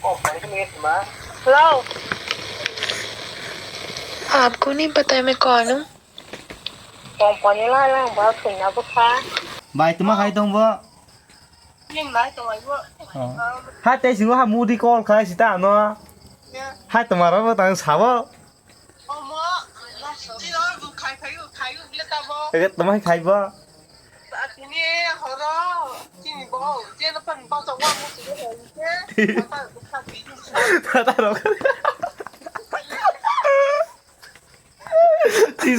Hello आपको नहीं पता है मैं कौन हूँ कंपनी ला बात सुनना तो था Bai tuma khai tong bo. nhưng lại tôi vô Hai tay xin ha mu đi con khai gì ta nó. Hai tuma ra tang sa bo. ông mơ chỉ nói vừa khai biết ta vô Cái tuma khai bo.ทีนี้เขารอที่นี่บอกเจ้าเป็นบอกจะว่ามุสลิมเจ้าแต่ลูกค้าปีนี้ Ta ta đâu. Thì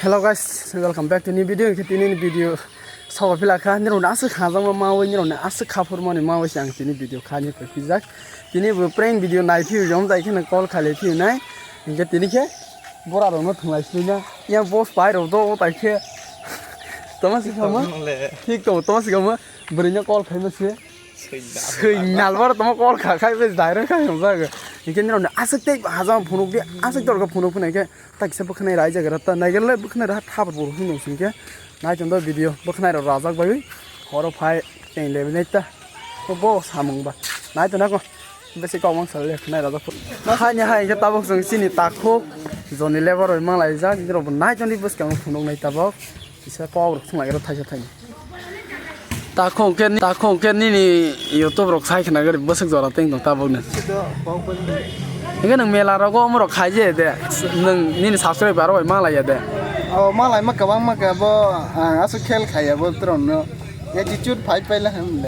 Hello guys, welcome back to new video. Ini video sawa pila kah ni rona asuk khajang ma mawi ni rona asuk khapur mani mawi sang ini video kah ni pijak. Ini prank video nai phi jom tai khina call khale phi nai. Inge tini ke bora rona thungai sina. Yang boss pai ro do tai ke. Tomasi kama. Thik to tomasi kama berinya call khai ma se. Sui nalbar toma call khai be direct khai jom sa. Inge ni rona asuk tai hajang phunuk di asuk tor ka phunuk phunai ke. Tak bisa berkenai raja gerata, naiklah berkenai dah thap berurusan dong ke, naik contoh video berkenai raja bayi, orang file yang lebih neta, bobo samung bah, naik tu nak ko, besi kau mang selalu kenai raja pun, hanya kita tabok song sini takho, zone level orang lagi jah, jadi orang naik contoh bos kamu punong naik tabok, bisa kau berusung lagi rata saja tanya. Takho ke ni YouTube rok saya kena gede bos sejarah tengok tabok ni. Ini neng mela rago umur khai je deh, neng ini subscribe baru emang lah ya deh. Oh malah mak kawang mak bo asuk khel khai bo tron no. Ya jicut phai pai lah ham le.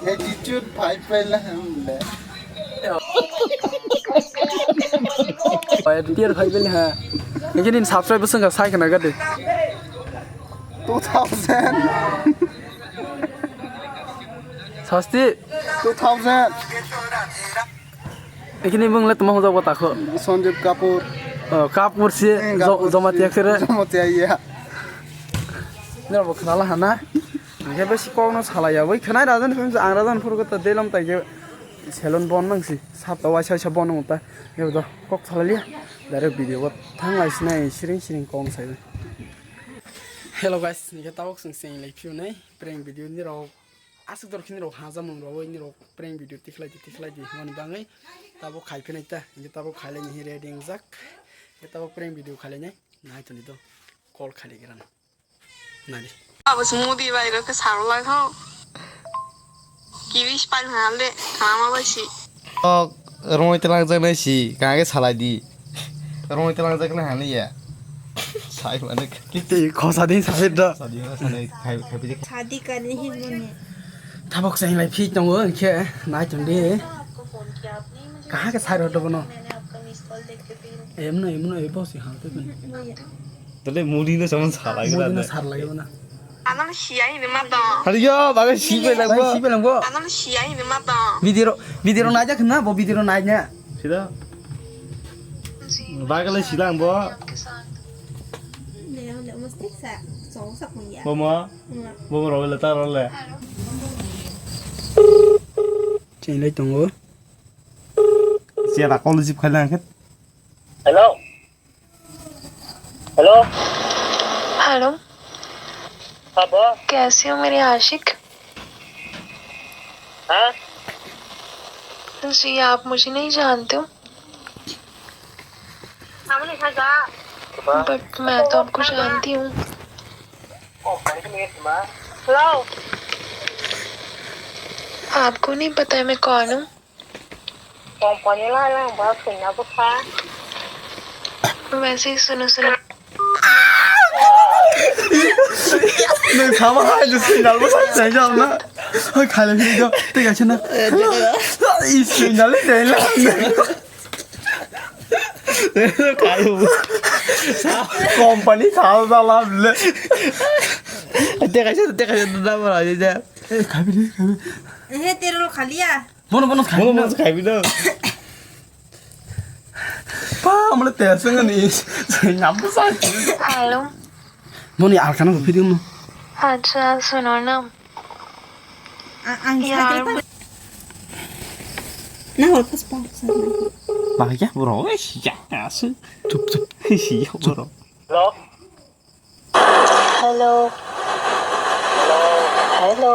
Ya jicut phai pai lah ham le. Oh dia phai pai lah. Ini subscribe besar nggak saya kena gede. 2000 Sasti, 2000 ini bang lihat mau jawab tak kok? Sanjib Kapur Kapur sih, Jomok tiaksir. Jomok ya. Ini apa kenalah hana? Ini besi kau nak salah ya, woi kenal rajan film angrajan pura kata dalam tak je salon bon nang sih, sab tawa saya bon nang ta, ya udah kok salah lihat dari video buat thang lagi sini sering kau saya. Hello guys, ini kita tahu sing like view nih, prank video ini raw. Asik dor kini rok hazam mong ini rok prank video tiklai di mani bangai tabo khai phenai ta ini tabo khai lai ni ready exact kita tabo prank video khai lai nai nai to ni to call khai geran nai अब smoothie बाहिर के सारो लाग्थौ kiwi spine हाले खामा बसी रोई त लाग्छ नै सी कागे छलाई दि रोई त लाग्छ कन हाले या साइ भने किते खसा दिन साइ द खाइ खाइ शादी करने ही बोने थाबक चाहिँ लाई फी तंग के नाइ चंदे कहाँ के साइ रड बनो एमनो ए बसी हां त पनि तले मुडी न समन छ लाग्यो मुडी न सार लाग्यो न आनम सिया हिने मात हरियो बागे सिबे लाग्बो आनम सिया हिने मात भिडियो नाइ जा खना बो भिडियो नाइ nya सिदा बागले सिलाङ बो ले मस्ती सा song sak ya Bomo rồi là ta rồi Chị lấy tông ơi Xe đặt con dịp khai lang hết hello hello hello हाँ बो कैसे हो मेरे आशिक हाँ जी आप मुझे नहीं जानते हो सामने खा जा बट मैं तो आपको जानती हूँ हेलो आपको नहीं पता है मैं कौन हूँ कंपनी ला बात सुनना तो था वैसे ही सुनो Nên khám hai được xin nào có sách chạy cho nó hơi khai lên đi cho tất cả chân nó ý xin nó lên đây là thế nó khai luôn sao company sao ra làm lên tất cả chân đâu mà rồi chứ khai đi हे तेरे लो खाली आ Bono khai đi đâu pa mà nó tè xuống cái này nhắm cái sao hello Moni alkan aku video no. अच्छा सुनो ना Ang यार sakit na hol pas pa sa Vaya, bro, ya, así. चुप चुप Sí, bro. Hello hello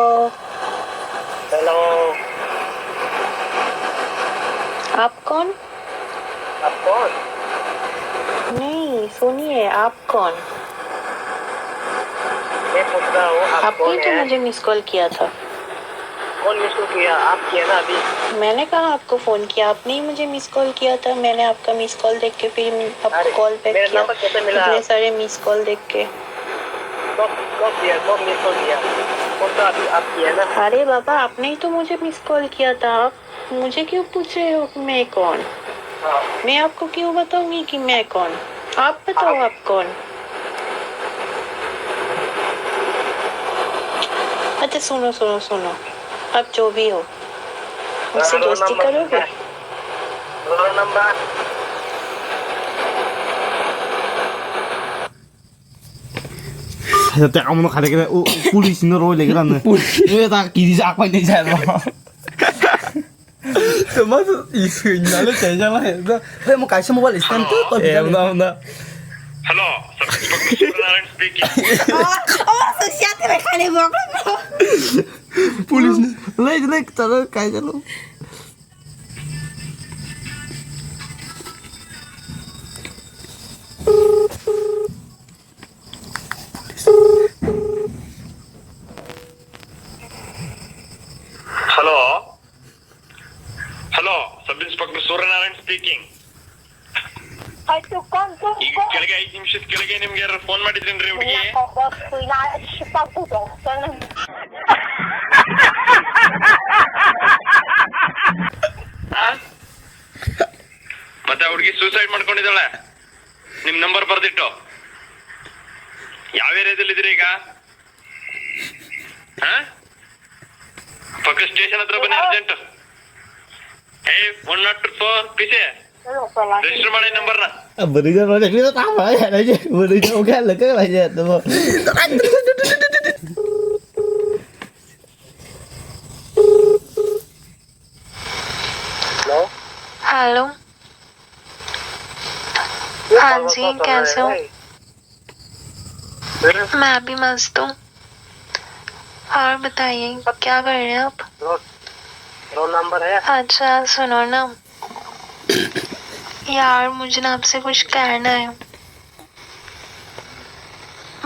आप कौन नहीं सुनिए आप कौन मैं पूछ रहा हूँ आप आपने कौन तो है? मुझे मिस कॉल किया था कौन मिस किया? आप किया ना अभी। मैंने कहा आपको फोन किया आपने ही मुझे मिस कॉल किया था मैंने आपका मिस कॉल देख के फिर आपको अरे, कॉल बैक मेरा किया नंबर कैसे मिला? इतने सारे मिस कॉल देख के कब किया? कब मिस कॉल किया? कौन सा अभी आप किया ना? अरे बाबा आपने ही तो मुझे मिस कॉल किया था आप मुझे क्यों पूछ रहे हो कि मैं कौन हाँ। मैं आपको क्यों बताऊंगी कि मैं कौन आप बताओ आप कौन अच्छा सुनो सुनो सुनो आप जो भी हो मुझसे रोल दोस्ती नंबर करोगे roll number Te amo no kare kare pulis no role kare na. Ini tak kiri sak pa ni sa bro. तो मैं तो इस नाले चल जाना है तो भाई मैं कैसे मोबाइल स्टैंड तो Una. Hello, Narayan speaking. Oh, susiate me khane bok police ने Like chalo kai chalo. Hello, Sub Inspector Narayan speaking. Ay, tu कौन tu ಈಗ ಕೆಳಗೆ 5 ನಿಮಿಷದ ಕೆಳಗೆ ನಿಮ್ಗೆ ಯಾರು ಫೋನ್ ಮಾಡಿದ್ರೇನ್ರಿ ಹುಡುಗಿ ಮತ್ತೆ ಹುಡುಗಿ ಸೂಸೈಡ್ ಮಾಡ್ಕೊಂಡಿದ್ದಾಳೆ ನಿಮ್ ನಂಬರ್ ಬರ್ದಿಟ್ಟು ಯಾವ ಏರಿಯಾದಲ್ಲಿ ಇದ್ದೀರಿ ಈಗ ಪಕ್ಕ ಸ್ಟೇಷನ್ ಹತ್ರ ಬನ್ನಿ ಅರ್ಜೆಂಟ್ 104 ಪಿಸೆ ರಿಜಿಸ್ಟರ್ ಮಾಡಿ ನಂಬರ್ನ Beri cho nó để nó tao phải vậy đấy chứ. Beri cho ok là cái này vậy đúng không? Hello हाँ जी कैसे हो मैं भी मस्त हूँ और बताइए क्या कर रहे हैं आप रोल नंबर है अच्छा सुनो ना यार मुझे ना आपसे कुछ कहना है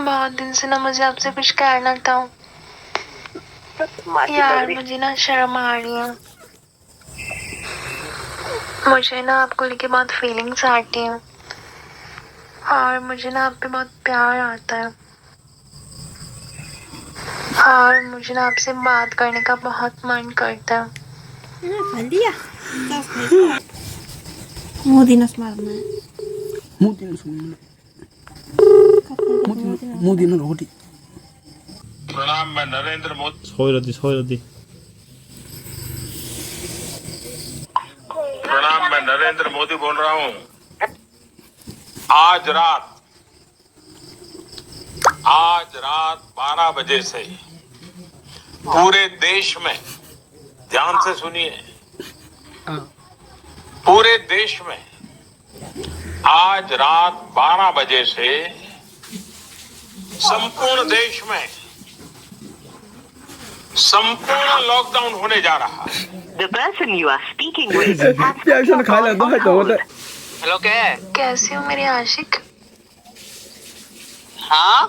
बहुत दिन से ना मुझे आपसे कुछ कहना था यार मुझे ना शर्म आ रही है मुझे ना आपको लेके बहुत फीलिंग्स आती हैं और मुझे ना आप पे बहुत प्यार आता है और मुझे ना आपसे बात करने का बहुत मन करता है Malia. Mudinas marna. मुदी न रोटी प्रणाम मैं नरेंद्र मोदी सोई रही. प्रणाम मैं नरेंद्र मोदी बोल रहा हूँ आज रात 12 बजे से पूरे देश में ध्यान से सुनिए पूरे देश में आज रात 12 बजे से संपूर्ण देश में संपूर्ण लॉकडाउन होने जा रहा है The person you are speaking with क्या ऐसा खा लेता है तो होता हेलो क्या है कैसे हो मेरे आशिक हाँ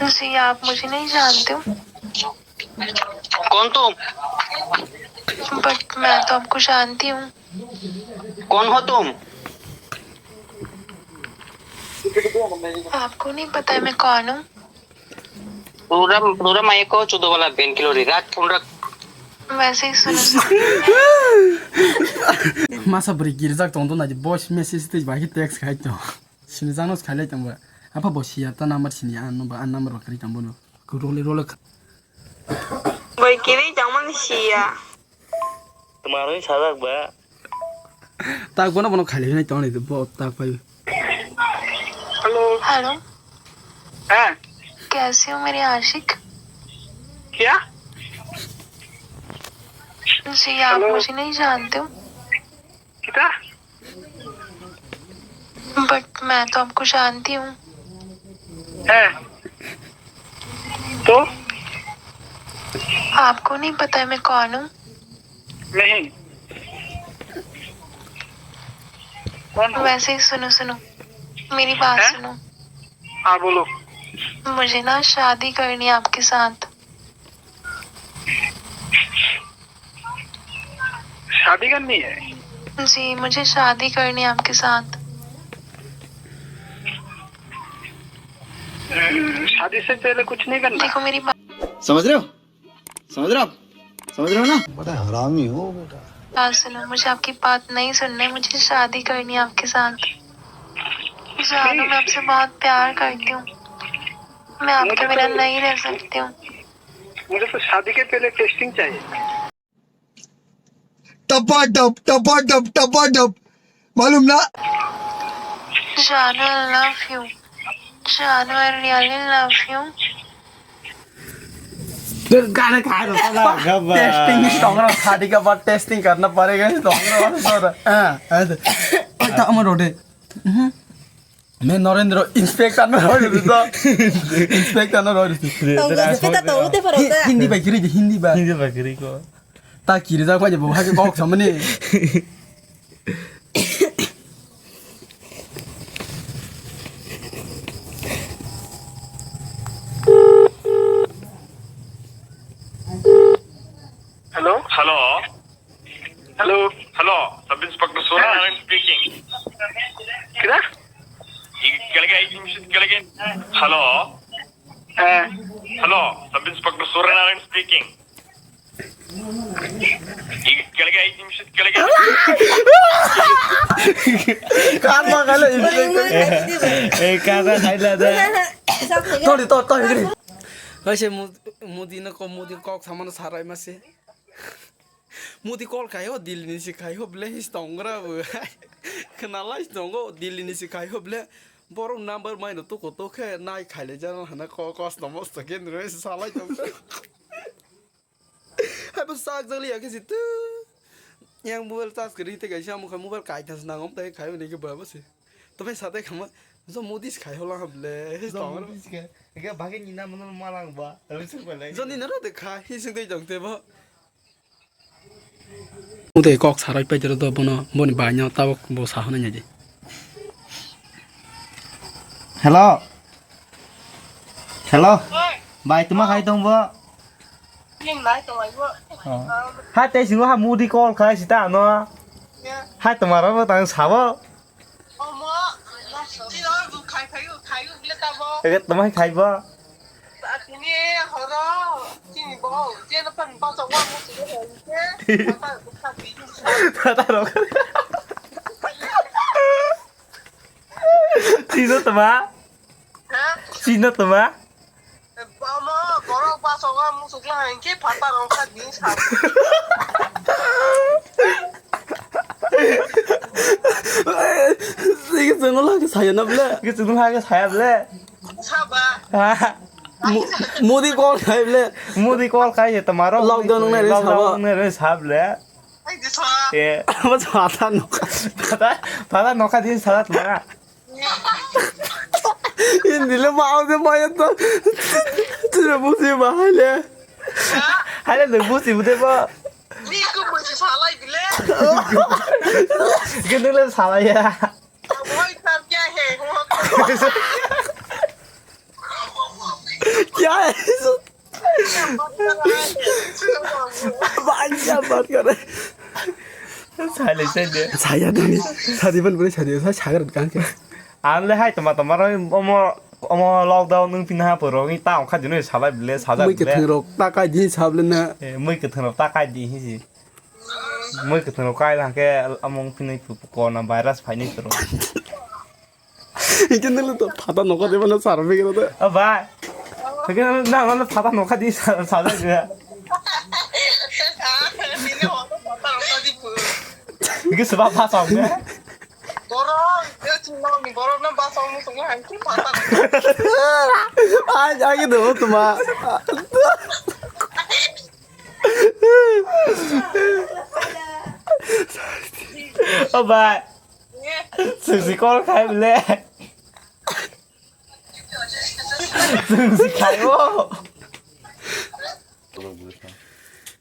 जी आप मुझे नहीं जानते हो कौन तुम बट मैं तो आपको जानती हूँ कौन हो तुम आपको नहीं पता है मैं कौन हूँ पूरा मैं को 14 वाला पेन किलो रिगाट फोन रख वैसे ही सुनो masa beri girzak tong tong na di boss message te ba ki text khai to sini janos khale tong ba apa boss ya ta number sini an ba an number kari tong bono ku role Boy kiri jangan sia. तुम्हारा ही सादा बा tak bono bono khale ni tong ni bo tak pai hello hello हाँ कैसे हो मेरे आशिक? क्या? जी आप मुझे नहीं जानते हो, कितना? बट मैं तो आपको जानती हूँ। है तो आपको नहीं पता है मैं कौन हूँ? नहीं कौन हो? वैसे ही सुनो सुनो, मेरी बात हैं? सुनो। हाँ बोलो। मुझे ना शादी करनी है आपके साथ। शादी करनी है? जी मुझे शादी करनी है आपके साथ। शादी से पहले कुछ नहीं करना। देखो मेरी बात समझ रहे हो आप समझ रहे हो ना? सुनो, मुझे आपकी बात नहीं सुनना है, मुझे शादी करनी है आपके साथ। जानो मैं आपसे बहुत प्यार करती हूँ, मैं आपके बिना नहीं रह सकती हूँ। मुझे तो शादी के पहले टेस्टिंग चाहिए। टपा मालूम ना। जानो आई लव यू, जानो आई रियली लव यू। गाना खा रहा था टेस्टिंग स्ट्रॉन्ग शादी का बाद टेस्टिंग करना पड़ेगा स्ट्रॉन्ग। हां अमर रोटे मैं नरेंद्र इंस्पेक्टर न रहिरु त इंस्पेक्टर न रहिरु हिंदी बाइकरी को ता किरि जा पाजे बहा के कक छमने hello hello hello hello sub inspector Suryanarayana speaking कितना? ಈಗ ಕೆಳಗೆ 5 ನಿಮಿಷದ ಕೆಳಗೆ hello hello sub inspector Suryanarayana speaking ಈಗ ಕೆಳಗೆ 5 ನಿಮಿಷದ ಕೆಳಗೆ कानमा गले ए काका खाइला दे तोडी त गरे कैसे मुदी न को मुदी कक सामान साराय मासे मुदी कल खायो दिल्ली नि सिखायो ब्ले स्टंगरा खनाला स्टंगो दिल्ली नि सिखायो ब्ले बर नम्बर माइनो तो को तो खे नाय खाइले जान हना क कस नमस त केन रे सालाय त हाबो साग जली आके सित yang मोबाइल चार्ज करी ते गैसा मुख मोबाइल काइथास नांगम त खायो नि के बाबसे तपाई साथै खम जो मोदीस खायो ला हमले स्टंगरा के भागे निना मन मालाङ बा रसुक बले जनि न र देखा हिसु दै जंगते ब मुदे कक साराय पाइजर द बन बनि बान्या ताबक बो साहन नि जे हेलो हेलो बाई तुमा खाइ दङ बो Nhìn lại tụi quá. हाय ते सिङो हा मुदी कल खाइ सिता न हाय तुम्हारा बो ताङ छाब Ông á, đi đó vừa khai lên tao vô. ए तुमा खाइब Thì nè, họ đó, chị nhìn bố, chị nó phần bao giờ qua một sự hồi thế. Họ ta cũng khai phí như sao. ta रो चिनो तुमा Hả? चिनो तुमा Ông á, có đâu bao giờ qua một sự là hành cái phát tao khai phí như sao. 이게 정말 하게 사연아 블레 के जुनु हागे छाया बले Sao bà? Modi कल खाइ ब्ले मुदी कल खाइ तुम्हारो lockdown में रे छाब लॉकडाउन में रे छाब ले Anh đi sao? ए अब छाता न फादा नखा दिन साला तुम्हारा हिन्दीले माउदे माया त तिरो बुझे भाले Hả? हाले लबु सिबुदे बो Đi cứ mới chỉ xả lại bị lẽ. के नले साला या Ông ơi, tao cha hề không? क्या है इस बाइया बात कर रहे साले से दे छाया नहीं शादी बन बोले शादी सा छागर कान के आनले हाय तुम्हारा अमो लॉकडाउन नों पिना परो नि ता खा दिनो साला बिले साजा मैं के बिले थरो ताका दिन साबले ना ए मै के थनो ता काय दि हिसि मै के थनो काय ला के अमंग पिनै कोरोना भाइरस फाइनै तरो इके नले तो फाटा नका देबा ना सारबे गेलो त अ भाइ के ना ना फाटा नखा दि साजा गे Đi nó họ nó tao tao đi vừa. के सबा भाषा हो गया Có đó, 지나니 버럭나 봐서 무슨 거 한테 받아. 아 자기 너무 또마 bà 예. sự gì con khai mình lên sự gì khai vô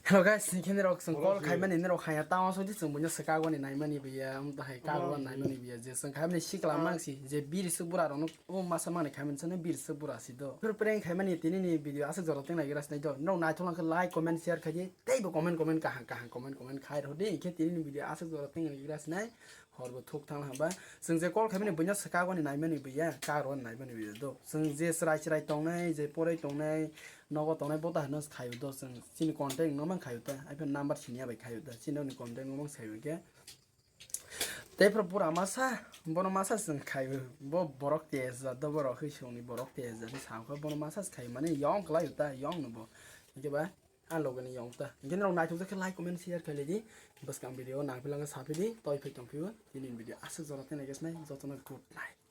Hello guys, ini rok seng call khai mani ini rok khai tawa so di seng punya sekago ni nai mani biya, hai kago nai mani biya, je seng khai mani sikla mang si, je bir sebura rok no masa mani khai mani sana bir sebura si do. Perang khai mani tini ni video asal jorot teng lagi ras nai do. No nai tholang ke like, comment, share khai, tei bo comment kahang comment khai ro di, ke tini ni video asal jorot teng lagi ras nai. Hor bo thuk thang haba, seng je call khai mani punya sekago ni nai mani biya, kago nai mani biya do. Seng je serai tong nai, je porai tong nai. Nó tông này bố ta nó khai được xong xin contact nó mang khai được ai phải number xin nhà bài khai được xin đâu ni contact nó mang khai được cái thế pero pura masa bono masa xong khai bố borok tiệt ra đâu borok khi xuống ni borok tiệt ra thì sao có bono masa khai mà này yong cái ta yong nó bố cái ba anh log cái này yong ta cái nào này chúng ta like comment share khai lấy đi bớt cam video nàng phải làm cái sao đi tôi phải trong phiếu thì nhìn video asal zorat này cái này zorat nó good night